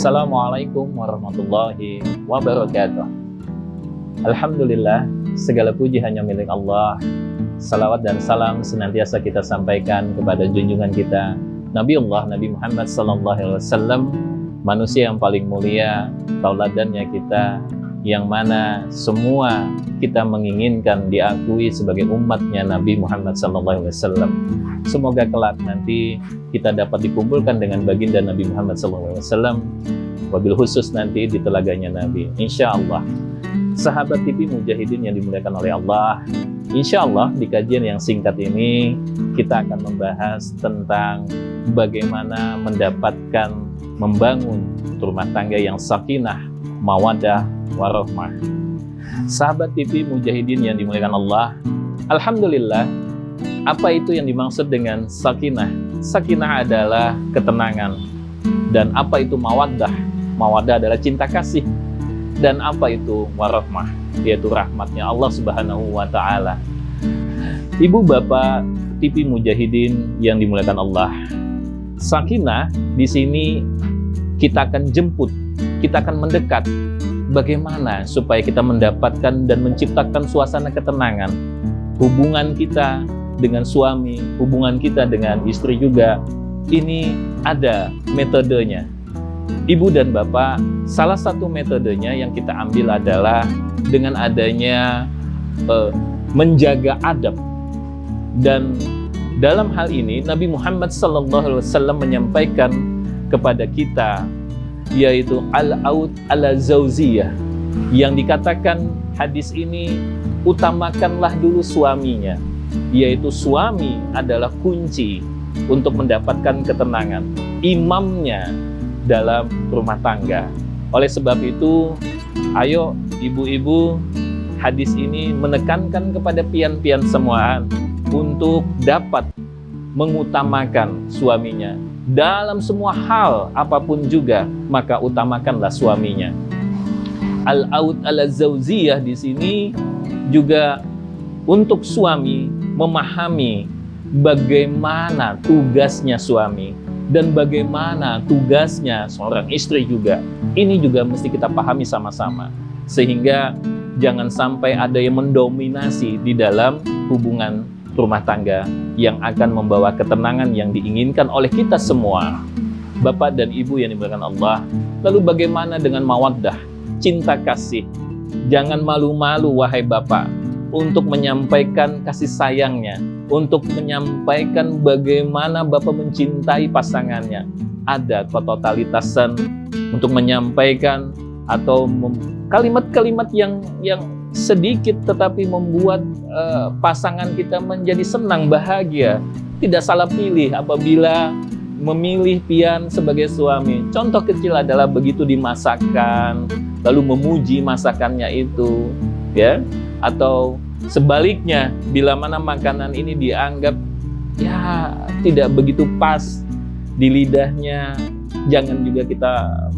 Assalamualaikum warahmatullahi wabarakatuh. Alhamdulillah, segala puji hanya milik Allah. Salawat dan salam senantiasa kita sampaikan kepada junjungan kita Nabi Muhammad SAW, manusia yang paling mulia, tauladannya kita, yang mana semua kita menginginkan diakui sebagai umatnya Nabi Muhammad SAW. Semoga kelak nanti kita dapat dikumpulkan dengan baginda Nabi Muhammad SAW, wabil khusus nanti di telaganya Nabi, insya Allah. Sahabat TV Mujahidin yang dimuliakan oleh Allah, insya Allah di kajian yang singkat ini kita akan membahas tentang bagaimana mendapatkan, membangun rumah tangga yang sakinah, mawaddah, warahmah. Sahabat TV Mujahidin yang dimuliakan Allah, alhamdulillah, apa itu yang dimaksud dengan sakinah? Sakinah adalah ketenangan. Dan apa itu mawaddah? Mawaddah adalah cinta kasih. Dan apa itu warahmah? Yaitu rahmatnya Allah Subhanahu wa Ta'ala. Ibu bapak TV Mujahidin yang dimuliakan Allah, sakinah di sini kita akan jemput, kita akan mendekat. Bagaimana supaya kita mendapatkan dan menciptakan suasana ketenangan hubungan kita dengan suami, hubungan kita dengan istri juga. Ini ada metodenya. Ibu dan bapak, salah satu metodenya yang kita ambil adalah dengan adanya menjaga adab. Dan dalam hal ini Nabi Muhammad SAW menyampaikan kepada kita, yaitu al-aud ala zauziyah, yang dikatakan hadis ini, utamakanlah dulu suaminya, yaitu suami adalah kunci untuk mendapatkan ketenangan, imamnya dalam rumah tangga. Oleh sebab itu, ayo ibu-ibu, hadis ini menekankan kepada pian-pian semuaan untuk dapat mengutamakan suaminya dalam semua hal apapun juga, maka utamakanlah suaminya. Al-aud ala zauziyah di sini juga untuk suami memahami bagaimana tugasnya suami dan bagaimana tugasnya seorang istri juga. Ini juga mesti kita pahami sama-sama, sehingga jangan sampai ada yang mendominasi di dalam hubungan rumah tangga yang akan membawa ketenangan yang diinginkan oleh kita semua. Bapak dan ibu yang dimuliakan Allah, lalu bagaimana dengan mawaddah, cinta kasih? Jangan malu-malu wahai bapak untuk menyampaikan kasih sayangnya, untuk menyampaikan bagaimana bapak mencintai pasangannya. Ada totalitasan untuk menyampaikan atau kalimat-kalimat yang sedikit tetapi membuat pasangan kita menjadi senang, bahagia. Tidak salah pilih apabila memilih pian sebagai suami. Contoh kecil adalah begitu dimasakkan, lalu memuji masakannya itu, ya. Atau sebaliknya, bila mana makanan ini dianggap ya tidak begitu pas di lidahnya, jangan juga kita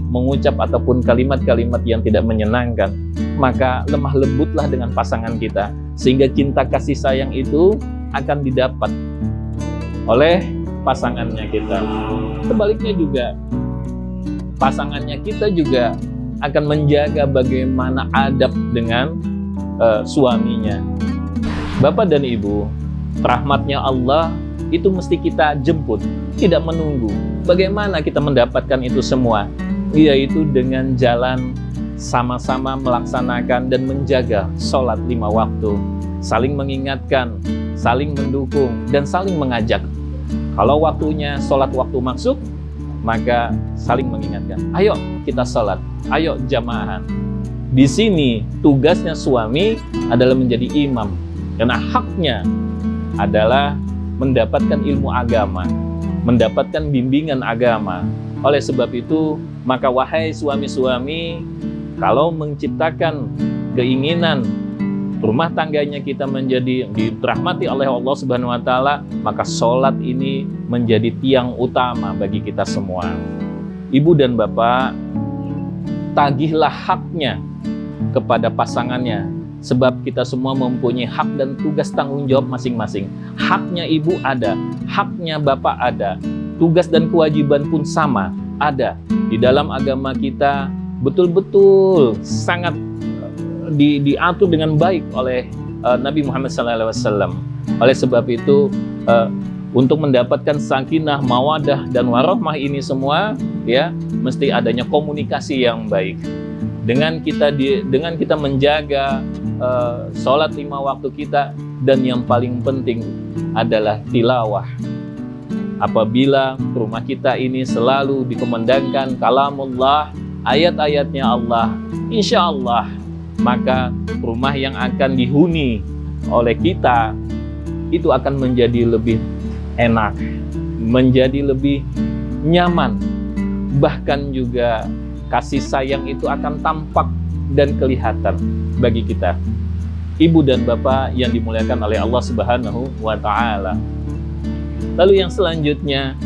mengucap ataupun kalimat-kalimat yang tidak menyenangkan. Maka lemah lembutlah dengan pasangan kita, sehingga cinta kasih sayang itu akan didapat oleh pasangannya kita. Sebaliknya juga, pasangannya kita juga akan menjaga bagaimana adab dengan suaminya. Bapak dan ibu, rahmatnya Allah itu mesti kita jemput, tidak menunggu. Bagaimana kita mendapatkan itu semua? Yaitu dengan jalan sama-sama melaksanakan dan menjaga sholat 5 waktu, saling mengingatkan, saling mendukung, dan saling mengajak. Kalau waktunya sholat waktu masuk, maka saling mengingatkan, ayo kita sholat, ayo jamaahan. Di sini tugasnya suami adalah menjadi imam, karena haknya adalah mendapatkan ilmu agama, mendapatkan bimbingan agama. Oleh sebab itu, maka wahai suami-suami, kalau menciptakan keinginan rumah tangganya kita menjadi dirahmati oleh Allah Subhanahu wa Ta'ala, maka sholat ini menjadi tiang utama bagi kita semua. Ibu dan bapak, tagihlah haknya kepada pasangannya, sebab kita semua mempunyai hak dan tugas tanggung jawab masing-masing. Haknya ibu ada, haknya bapak ada, tugas dan kewajiban pun sama. ada di dalam agama kita, betul-betul sangat diatur dengan baik oleh Nabi Muhammad SAW. Oleh sebab itu, untuk mendapatkan sakinah, mawadah, dan warahmah ini semua, ya, mesti adanya komunikasi yang baik. Dengan kita menjaga sholat 5 waktu kita, dan yang paling penting adalah tilawah. Apabila rumah kita ini selalu dikumandangkan kalamullah, ayat-ayatnya Allah, insya Allah, maka rumah yang akan dihuni oleh kita itu akan menjadi lebih enak, menjadi lebih nyaman. Bahkan juga kasih sayang itu akan tampak dan kelihatan bagi kita. Ibu dan bapak yang dimuliakan oleh Allah Subhanahu wa Ta'ala. Lalu yang selanjutnya,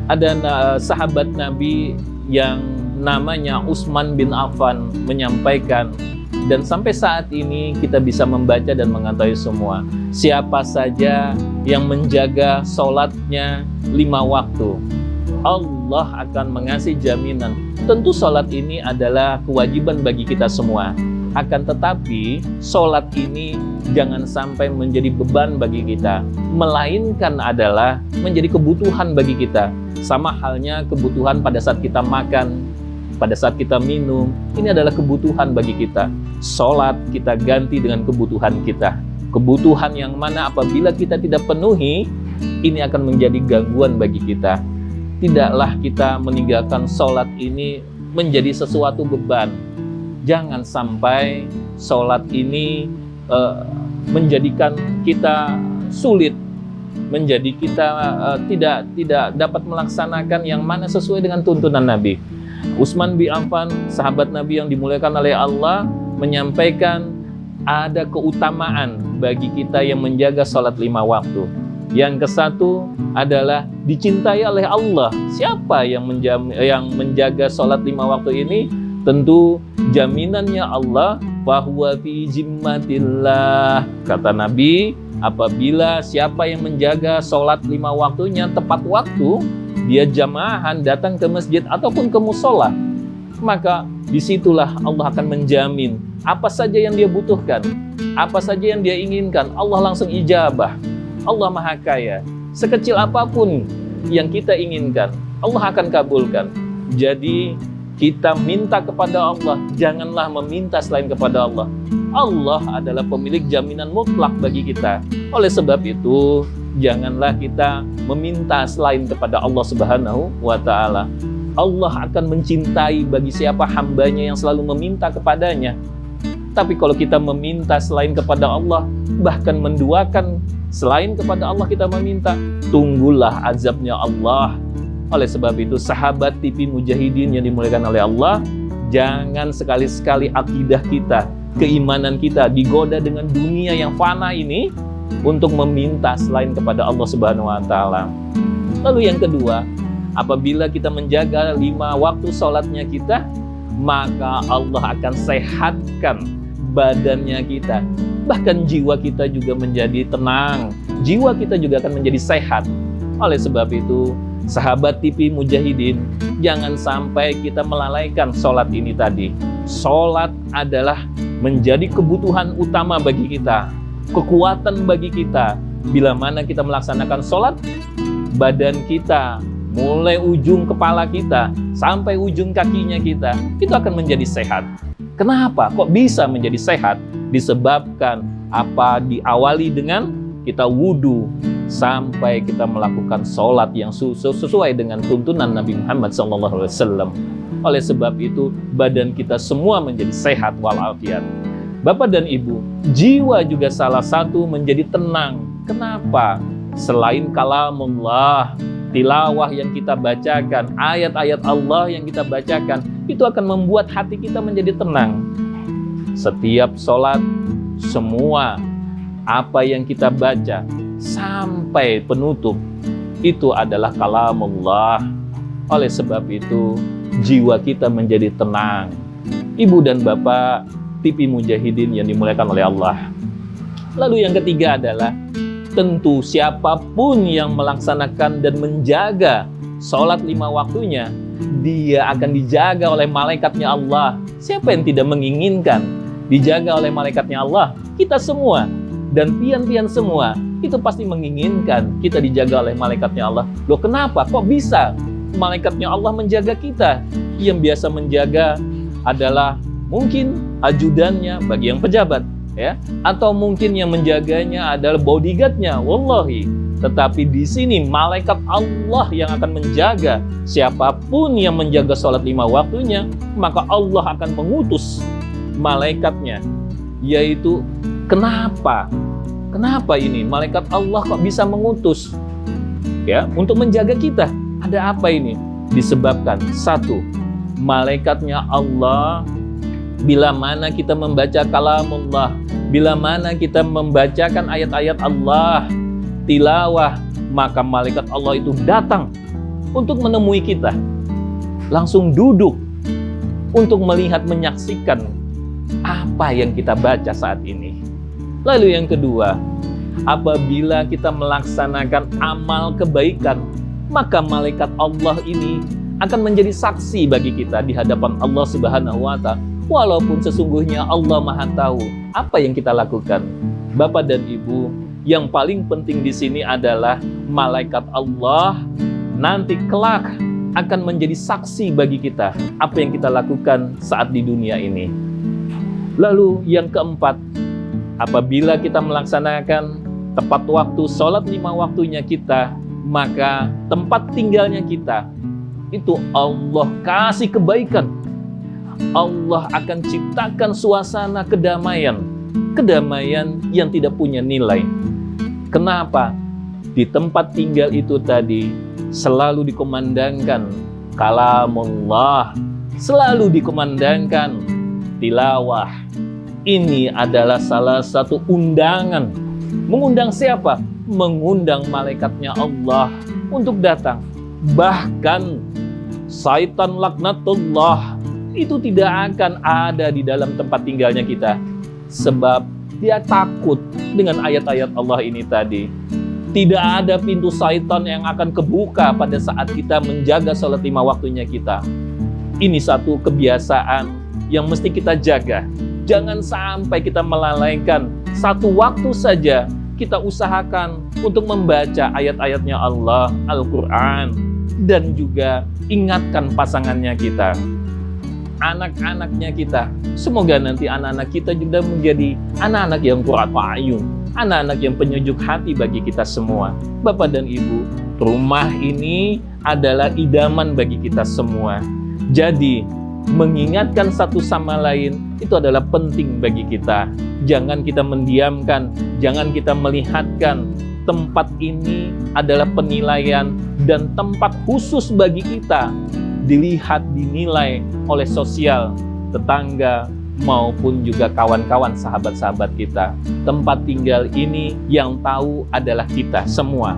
ada sahabat Nabi yang namanya Utsman bin Affan menyampaikan, dan sampai saat ini kita bisa membaca dan mengetahui semua, siapa saja yang menjaga sholatnya 5 waktu, Allah akan mengasih jaminan. Tentu sholat ini adalah kewajiban bagi kita semua. Akan tetapi, sholat ini jangan sampai menjadi beban bagi kita, melainkan adalah menjadi kebutuhan bagi kita. Sama halnya kebutuhan pada saat kita makan, pada saat kita minum, ini adalah kebutuhan bagi kita. Sholat kita ganti dengan kebutuhan kita. Kebutuhan yang mana apabila kita tidak penuhi, ini akan menjadi gangguan bagi kita. Tidaklah kita meninggalkan sholat ini menjadi sesuatu beban. Jangan sampai sholat ini menjadikan kita sulit, menjadi kita tidak dapat melaksanakan yang mana sesuai dengan tuntunan Nabi. Utsman bin Affan, sahabat Nabi yang dimuliakan oleh Allah, menyampaikan ada keutamaan bagi kita yang menjaga sholat 5 waktu. Yang ke-1 adalah dicintai oleh Allah. Siapa yang menjaga sholat 5 waktu ini? Tentu jaminannya Allah, bahwa fi zimmatillah. Kata Nabi, apabila siapa yang menjaga sholat 5 waktunya tepat waktu, dia jamaahan datang ke masjid ataupun ke musola, maka disitulah Allah akan menjamin apa saja yang dia butuhkan, apa saja yang dia inginkan, Allah langsung ijabah. Allah Maha Kaya, sekecil apapun yang kita inginkan, Allah akan kabulkan. Jadi kita minta kepada Allah, janganlah meminta selain kepada Allah. Allah adalah pemilik jaminan mutlak bagi kita. Oleh sebab itu, janganlah kita meminta selain kepada Allah Subhanahu wa Ta'ala. Allah akan mencintai bagi siapa hambanya yang selalu meminta kepadanya. Tapi kalau kita meminta selain kepada Allah, bahkan menduakan selain kepada Allah kita meminta, tunggulah azabnya Allah. Oleh sebab itu, sahabat TV Mujahidin yang dimuliakan oleh Allah, jangan sekali-sekali akidah kita, keimanan kita digoda dengan dunia yang fana ini untuk meminta selain kepada Allah Subhanahu wa Ta'ala. Lalu yang kedua, apabila kita menjaga 5 waktu sholatnya kita, maka Allah akan sehatkan badannya kita. Bahkan jiwa kita juga menjadi tenang, jiwa kita juga akan menjadi sehat. Oleh sebab itu, sahabat TV Mujahidin, jangan sampai kita melalaikan sholat ini tadi. Sholat adalah menjadi kebutuhan utama bagi kita, kekuatan bagi kita. Bila mana kita melaksanakan sholat, badan kita, mulai ujung kepala kita sampai ujung kakinya kita, itu akan menjadi sehat. Kenapa? Kok bisa menjadi sehat? Disebabkan diawali dengan kita wudhu sampai kita melakukan sholat yang sesuai dengan tuntunan Nabi Muhammad SAW. Oleh sebab itu, badan kita semua menjadi sehat walafiat. Bapak dan Ibu, jiwa juga salah satu menjadi tenang. Kenapa? Selain kalamullah, tilawah yang kita bacakan, ayat-ayat Allah yang kita bacakan, itu akan membuat hati kita menjadi tenang. Setiap sholat, semua apa yang kita baca sampai penutup itu adalah kalamullah. Oleh sebab itu, jiwa kita menjadi tenang. Ibu dan bapak TV Mujahidin yang dimuliakan oleh Allah. Lalu yang ketiga adalah, tentu siapapun yang melaksanakan dan menjaga sholat 5 waktunya, dia akan dijaga oleh malaikatnya Allah. Siapa yang tidak menginginkan dijaga oleh malaikatnya Allah? Kita semua dan pian-pian semua itu pasti menginginkan kita dijaga oleh malaikatnya Allah. Loh, kenapa? Kok bisa malaikatnya Allah menjaga kita? Yang biasa menjaga adalah mungkin ajudannya bagi yang pejabat, ya, atau mungkin yang menjaganya adalah bodyguardnya, wallahi. Tetapi di sini malaikat Allah yang akan menjaga. Siapapun yang menjaga sholat 5 waktunya, maka Allah akan mengutus malaikatnya. Yaitu kenapa? Kenapa ini malaikat Allah kok bisa mengutus? Ya, untuk menjaga kita. Ada apa ini? Disebabkan satu, malaikatnya Allah bila mana kita membaca kalamullah, bila mana kita membacakan ayat-ayat Allah, tilawah, maka malaikat Allah itu datang untuk menemui kita. Langsung duduk untuk melihat, menyaksikan apa yang kita baca saat ini. Lalu yang kedua, apabila kita melaksanakan amal kebaikan, maka malaikat Allah ini akan menjadi saksi bagi kita di hadapan Allah Subhanahu wa Ta'ala. Walaupun sesungguhnya Allah Maha tahu apa yang kita lakukan. Bapak dan Ibu, yang paling penting di sini adalah malaikat Allah nanti kelak akan menjadi saksi bagi kita apa yang kita lakukan saat di dunia ini. Lalu yang keempat, apabila kita melaksanakan tepat waktu sholat 5 waktunya kita, maka tempat tinggalnya kita itu Allah kasih kebaikan. Allah akan ciptakan suasana kedamaian, kedamaian yang tidak punya nilai. Kenapa? Di tempat tinggal itu tadi selalu dikumandangkan kalamullah, selalu dikumandangkan tilawah. Ini adalah salah satu undangan. Mengundang siapa? Mengundang malaikatnya Allah untuk datang. Bahkan syaitan laknatullah itu tidak akan ada di dalam tempat tinggalnya kita. Sebab dia takut dengan ayat-ayat Allah ini tadi. Tidak ada pintu syaitan yang akan kebuka pada saat kita menjaga sholat 5 waktunya kita. Ini satu kebiasaan yang mesti kita jaga. Jangan sampai kita melalaikan satu waktu saja. Kita usahakan untuk membaca ayat-ayatnya Allah, Al-Quran. Dan juga ingatkan pasangannya kita, anak-anaknya kita. Semoga nanti anak-anak kita juga menjadi anak-anak yang qurratu a'yun, anak-anak yang penyujuk hati bagi kita semua. Bapak dan Ibu, rumah ini adalah idaman bagi kita semua. Jadi, mengingatkan satu sama lain itu adalah penting bagi kita. Jangan kita mendiamkan, jangan kita melihatkan tempat ini adalah penilaian dan tempat khusus bagi kita. Dilihat, dinilai oleh sosial, tetangga, maupun juga kawan-kawan, sahabat-sahabat kita. Tempat tinggal ini yang tahu adalah kita semua.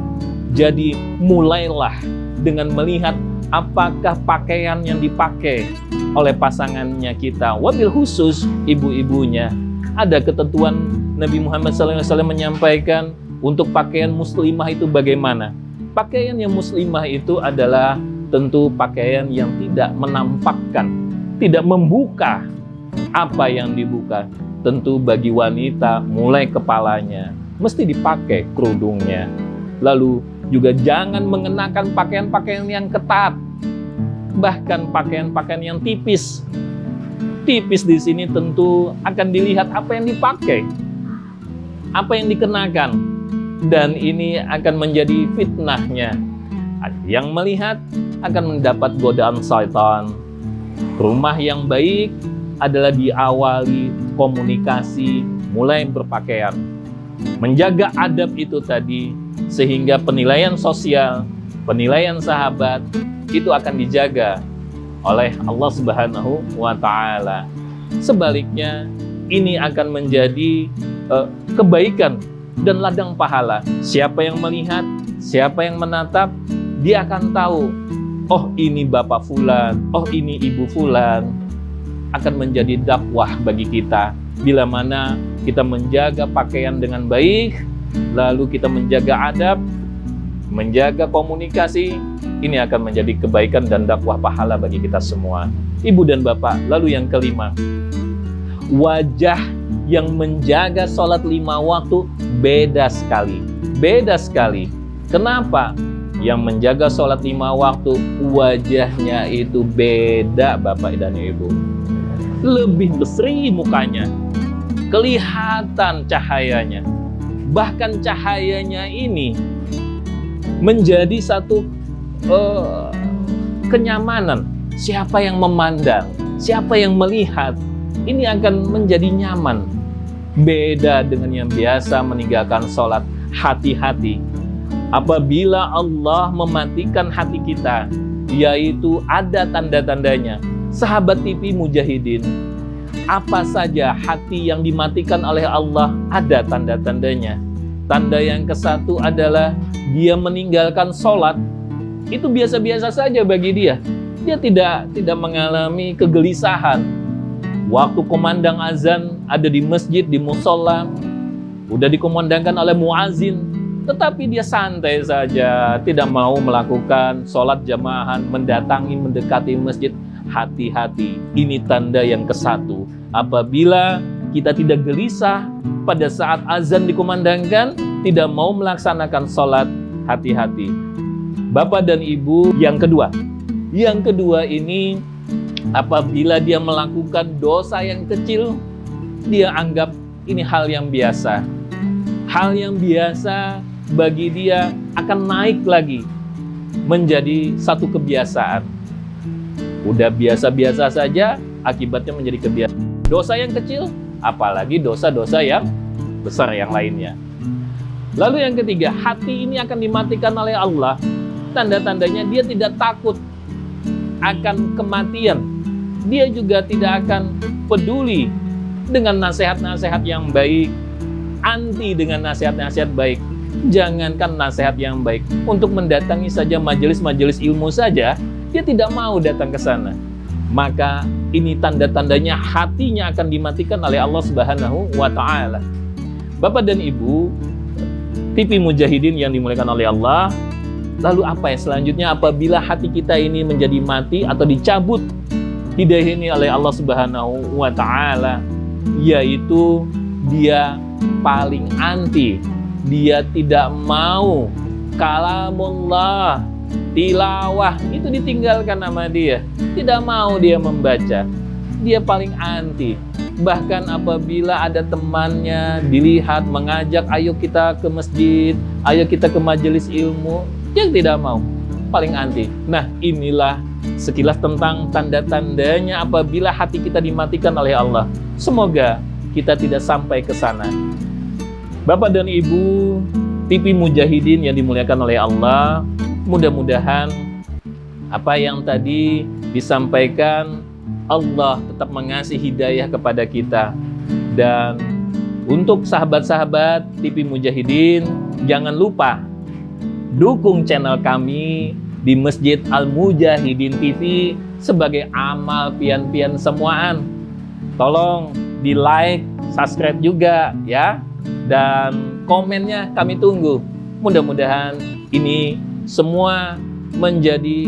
Jadi mulailah dengan melihat apakah pakaian yang dipakai oleh pasangannya kita. Wabil khusus ibu-ibunya. Ada ketentuan Nabi Muhammad SAW menyampaikan untuk pakaian muslimah itu bagaimana. Pakaian yang muslimah itu adalah tentu pakaian yang tidak menampakkan, tidak membuka apa yang dibuka. Tentu bagi wanita mulai kepalanya mesti dipakai kerudungnya. Lalu juga jangan mengenakan pakaian-pakaian yang ketat, bahkan pakaian-pakaian yang tipis. Tipis di sini tentu akan dilihat apa yang dipakai, apa yang dikenakan, dan ini akan menjadi fitnahnya. Yang melihat akan mendapat godaan syaitan. Rumah yang baik adalah diawali komunikasi, mulai berpakaian. Menjaga adab itu tadi, sehingga penilaian sosial, penilaian sahabat, itu akan dijaga oleh Allah Subhanahu wa Ta'ala. Sebaliknya, ini akan menjadi kebaikan dan ladang pahala. Siapa yang melihat, siapa yang menatap, dia akan tahu, oh ini Bapak Fulan, oh ini Ibu Fulan. Akan menjadi dakwah bagi kita. Bila mana kita menjaga pakaian dengan baik, lalu kita menjaga adab, menjaga komunikasi, ini akan menjadi kebaikan dan dakwah pahala bagi kita semua. Ibu dan bapak, lalu yang kelima, wajah yang menjaga sholat 5 waktu beda sekali. Beda sekali. Kenapa? Yang menjaga sholat 5 waktu, wajahnya itu beda Bapak dan Ibu. Lebih berseri mukanya, kelihatan cahayanya. Bahkan cahayanya ini menjadi satu kenyamanan. Siapa yang memandang, siapa yang melihat, ini akan menjadi nyaman. Beda dengan yang biasa meninggalkan sholat. Hati-hati apabila Allah mematikan hati kita, yaitu ada tanda-tandanya. Sahabat TV Mujahidin, apa saja hati yang dimatikan oleh Allah ada tanda-tandanya. Tanda yang ke-1 adalah dia meninggalkan sholat. Itu biasa-biasa saja bagi dia. Dia tidak mengalami kegelisahan. Waktu kumandang azan ada di masjid, di musola, udah dikumandangkan oleh muazin, tetapi dia santai saja, tidak mau melakukan sholat jamaahan, mendekati masjid. Hati-hati, ini tanda yang ke-1. Apabila kita tidak gelisah pada saat azan dikumandangkan, tidak mau melaksanakan sholat, hati-hati. Bapak dan Ibu, yang kedua ini, apabila dia melakukan dosa yang kecil, dia anggap ini hal yang biasa. Hal yang biasa bagi dia akan naik lagi menjadi satu kebiasaan. Udah biasa-biasa saja, akibatnya menjadi kebiasaan. Dosa yang kecil, apalagi dosa-dosa yang besar yang lainnya. Lalu yang ketiga, hati ini akan dimatikan oleh Allah. Tanda-tandanya dia tidak takut akan kematian. Dia juga tidak akan peduli dengan nasihat-nasihat yang baik, anti dengan nasihat-nasihat baik. Jangankan nasihat yang baik, untuk mendatangi saja majelis-majelis ilmu saja, dia tidak mau datang ke sana. Maka ini tanda-tandanya hatinya akan dimatikan oleh Allah Subhanahu wa Ta'ala. Bapak dan Ibu, TV Mujahidin yang dimuliakan oleh Allah, lalu apa ya selanjutnya apabila hati kita ini menjadi mati atau dicabut hidayah ini oleh Allah Subhanahu wa Ta'ala, yaitu dia paling anti, dia tidak mau kalamullah, tilawah itu ditinggalkan sama dia, tidak mau dia membaca, dia paling anti. Bahkan apabila ada temannya dilihat mengajak, ayo kita ke masjid, ayo kita ke majelis ilmu, dia tidak mau, paling anti. Nah, inilah sekilas tentang tanda-tandanya apabila hati kita dimatikan oleh Allah. Semoga kita tidak sampai ke sana. Bapak dan Ibu, TV Mujahidin yang dimuliakan oleh Allah, mudah-mudahan apa yang tadi disampaikan, Allah tetap mengasih hidayah kepada kita. Dan untuk sahabat-sahabat TV Mujahidin, jangan lupa dukung channel kami di Masjid Al-Mujahidin TV sebagai amal pian-pian semuaan. Tolong di like, subscribe juga ya, dan komennya kami tunggu. Mudah-mudahan ini semua menjadi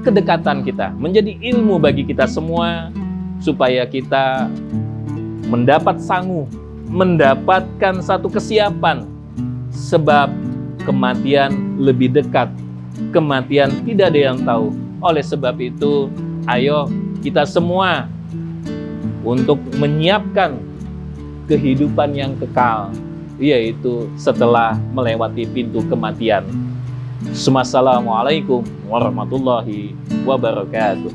kedekatan kita, menjadi ilmu bagi kita semua, supaya kita mendapat sangu, mendapatkan satu kesiapan, sebab kematian lebih dekat, kematian tidak ada yang tahu. Oleh sebab itu, ayo kita semua untuk menyiapkan kehidupan yang kekal, yaitu setelah melewati pintu kematian. Assalamualaikum warahmatullahi wabarakatuh.